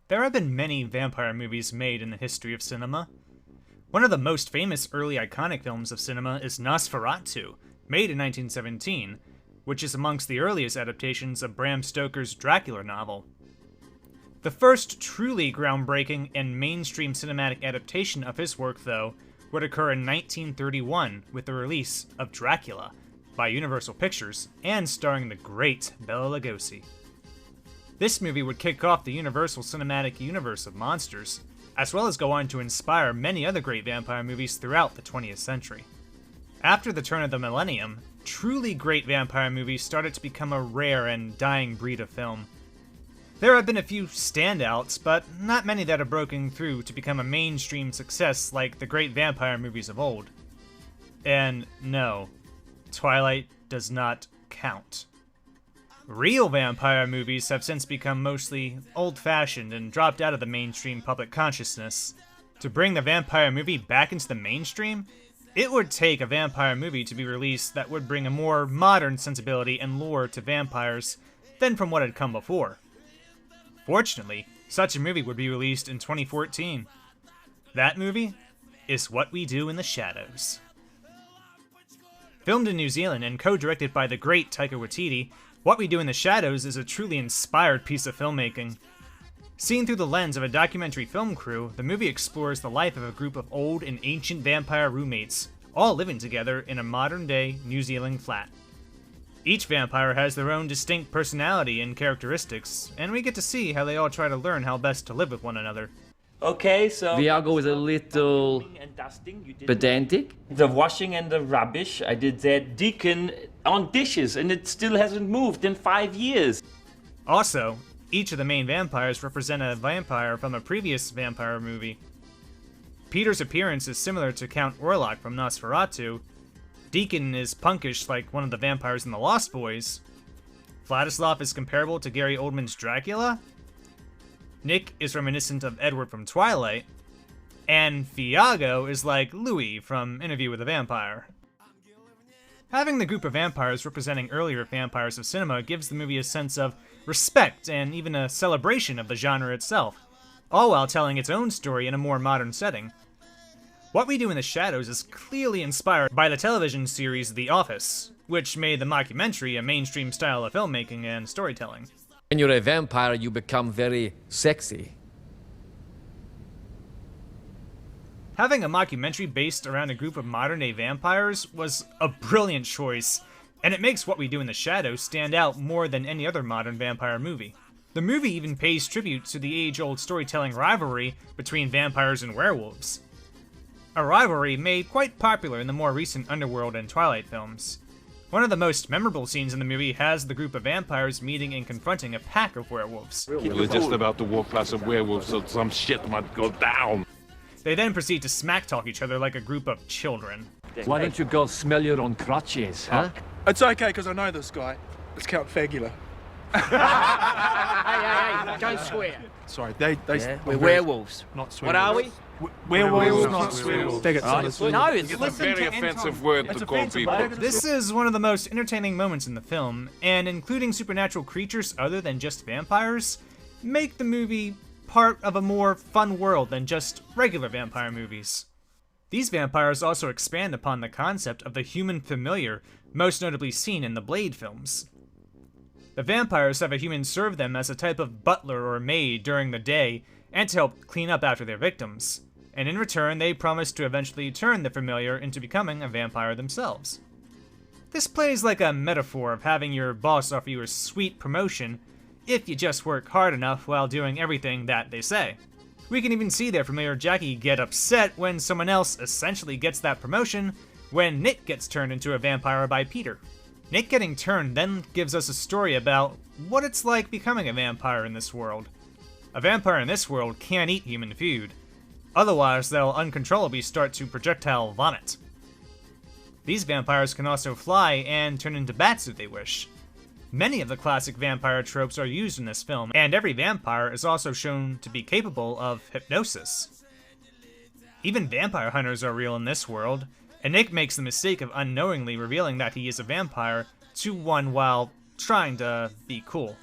There have been many vampire movies made in the history of cinema. One of the most famous early iconic films of cinema is Nosferatu, made in 1917, which is amongst the earliest adaptations of Bram Stoker's Dracula novel. The first truly groundbreaking and mainstream cinematic adaptation of his work, though, would occur in 1931 with the release of Dracula by Universal Pictures and starring the great Bela Lugosi. This movie would kick off the Universal Cinematic Universe of monsters, as well as go on to inspire many other great vampire movies throughout the 20th century. After the turn of the millennium, truly great vampire movies started to become a rare and dying breed of film. There have been a few standouts, but not many that have broken through to become a mainstream success like the great vampire movies of old. And no, Twilight does not count. Real vampire movies have since become mostly old-fashioned and dropped out of the mainstream public consciousness. To bring the vampire movie back into the mainstream, it would take a vampire movie to be released that would bring a more modern sensibility and lore to vampires than from what had come before. Fortunately, such a movie would be released in 2014. That movie is What We Do in the Shadows. Filmed in New Zealand and co-directed by the great Taika Waititi, What We Do in the Shadows is a truly inspired piece of filmmaking. Seen through the lens of a documentary film crew, the movie explores the life of a group of old and ancient vampire roommates, all living together in a modern-day New Zealand flat. Each vampire has their own distinct personality and characteristics, and we get to see how they all try to learn how best to live with one another. Okay, so Viago is a little pedantic. the washing and the rubbish, I did that. Deacon on dishes, and it still hasn't moved in 5 years. Also, each of the main vampires represent a vampire from a previous vampire movie. Peter's appearance is similar to Count Orlok from Nosferatu. Deacon is punkish like one of the vampires in The Lost Boys. Vladislav is comparable to Gary Oldman's Dracula. Nick is reminiscent of Edward from Twilight. And Viago is like Louis from Interview with a Vampire. Having the group of vampires representing earlier vampires of cinema gives the movie a sense of respect and even a celebration of the genre itself, all while telling its own story in a more modern setting. What We Do in the Shadows is clearly inspired by the television series The Office, which made the mockumentary a mainstream style of filmmaking and storytelling. When you're a vampire, you become very sexy. Having a mockumentary based around a group of modern-day vampires was a brilliant choice, and it makes What We Do in the Shadows stand out more than any other modern vampire movie. The movie even pays tribute to the age-old storytelling rivalry between vampires and werewolves. A rivalry made quite popular in the more recent Underworld and Twilight films. One of the most memorable scenes in the movie has the group of vampires meeting and confronting a pack of werewolves. We're just about to walk past some werewolves, so some shit might go down. They then proceed to smack-talk each other like a group of children. Why don't you go smell your own crotches, huh? It's okay, because I know this guy. It's Count Fagula. Hey, don't swear. Sorry, they Yeah, we're werewolves. not swear. What are we? Werewolves, not swearwolves. Faggots. No, it's It's a very offensive word to call people. This is one of the most entertaining moments in the film, and including supernatural creatures other than just vampires, make the movie part of a more fun world than just regular vampire movies. These vampires also expand upon the concept of the human familiar, most notably seen in the Blade films. The vampires have a human serve them as a type of butler or maid during the day and to help clean up after their victims, and in return they promise to eventually turn the familiar into becoming a vampire themselves. This plays like a metaphor of having your boss offer you a sweet promotion if you just work hard enough while doing everything that they say. We can even see their familiar Jackie get upset when someone else essentially gets that promotion when Nick gets turned into a vampire by Peter. Nick getting turned then gives us a story about what it's like becoming a vampire in this world. A vampire in this world can't eat human food, otherwise they'll uncontrollably start to projectile vomit. These vampires can also fly and turn into bats if they wish. Many of the classic vampire tropes are used in this film, and every vampire is also shown to be capable of hypnosis. Even vampire hunters are real in this world, and Nick makes the mistake of unknowingly revealing that he is a vampire to one while trying to be cool.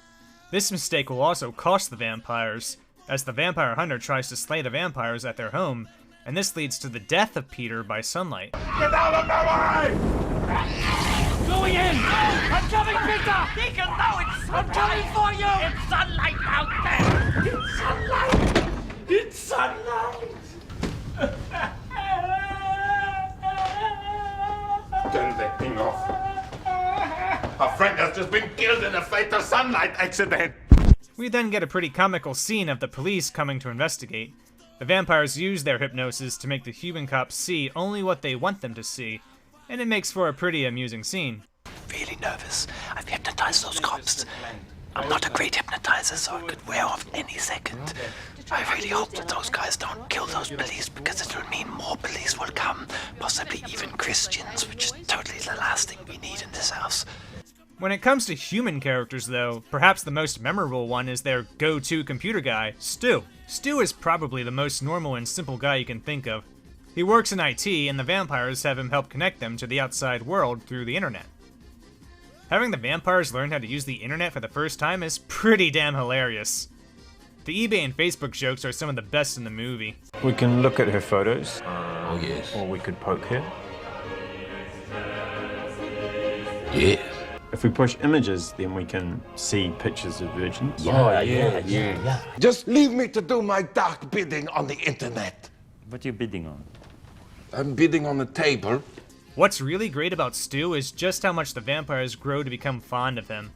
This mistake will also cost the vampires, as the vampire hunter tries to slay the vampires at their home, and this leads to the death of Peter by sunlight. Get out of my way! Going in! I'm coming, Peter! Deacon, no, I'm coming for you! It's sunlight out there! It's sunlight! It's sunlight! Turn that thing off. A friend has just been killed in a fatal sunlight accident. We then get a pretty comical scene of the police coming to investigate. The vampires use their hypnosis to make the human cops see only what they want them to see, and it makes for a pretty amusing scene. Really nervous. I've hypnotized those cops. I'm not a great hypnotizer, so it could wear off any second. I really hope that those guys don't kill those police, because it will mean more police will come, possibly even Christians, which is totally the last thing we need in this house. When it comes to human characters, though, perhaps the most memorable one is their go-to computer guy, Stu. Stu is probably the most normal and simple guy you can think of. He works in IT, and the vampires have him help connect them to the outside world through the internet. Having the vampires learn how to use the internet for the first time is pretty damn hilarious. The eBay and Facebook jokes are some of the best in the movie. We can look at her photos. Oh, yes. Or we could poke her. Yes. If we push images, then we can see pictures of virgins. Yeah. Just leave me to do my dark bidding on the internet. What are you bidding on? I'm bidding on a table. What's really great about Stu is just how much the vampires grow to become fond of him.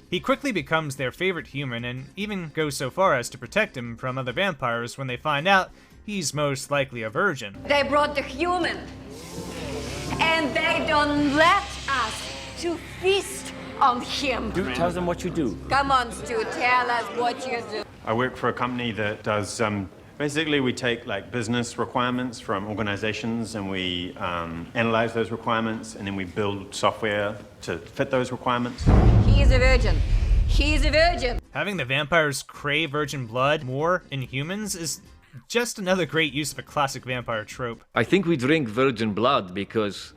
He quickly becomes their favorite human and even goes so far as to protect him from other vampires when they find out he's most likely a virgin. They brought the human, and they don't let us to feast on him. Do tell them what you do. Come on, Stu, tell us what you do. I work for a company that does, basically we take like business requirements from organizations and we analyze those requirements and then we build software to fit those requirements. He's a virgin. He's a virgin. Having the vampires crave virgin blood more in humans is just another great use of a classic vampire trope. I think we drink virgin blood because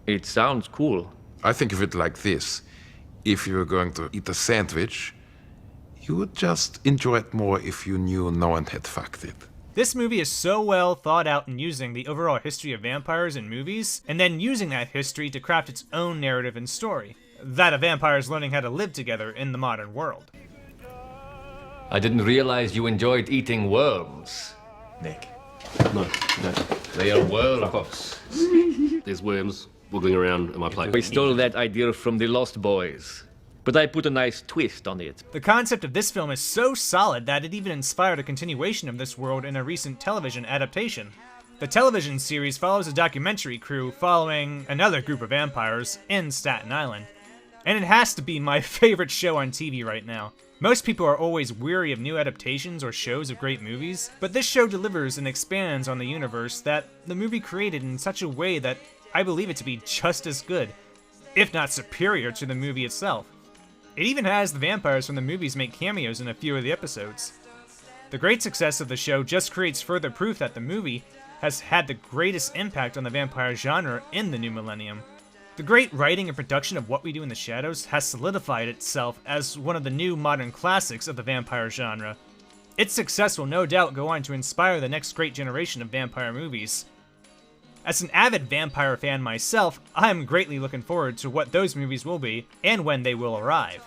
it sounds cool. I think of it like this. If you were going to eat a sandwich, you would just enjoy it more if you knew no one had fucked it. This movie is so well thought out in using the overall history of vampires in movies, and then using that history to craft its own narrative and story. That of vampires learning how to live together in the modern world. I didn't realize you enjoyed eating worms. Nick. No. They are worms. There's worms wiggling around in my plate. We stole that idea from the Lost Boys, but I put a nice twist on it. The concept of this film is so solid that it even inspired a continuation of this world in a recent television adaptation. The television series follows a documentary crew following another group of vampires in Staten Island. And it has to be my favorite show on TV right now. Most people are always weary of new adaptations or shows of great movies, but this show delivers and expands on the universe that the movie created in such a way that I believe it to be just as good, if not superior to the movie itself. It even has the vampires from the movies make cameos in a few of the episodes. The great success of the show just creates further proof that the movie has had the greatest impact on the vampire genre in the new millennium. The great writing and production of What We Do in the Shadows has solidified itself as one of the new modern classics of the vampire genre. Its success will no doubt go on to inspire the next great generation of vampire movies. As an avid vampire fan myself, I am greatly looking forward to what those movies will be and when they will arrive.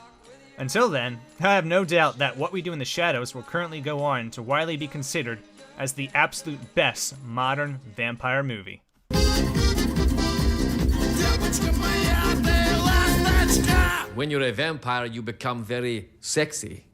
Until then, I have no doubt that What We Do in the Shadows will currently go on to widely be considered as the absolute best modern vampire movie. When you're a vampire, you become very sexy.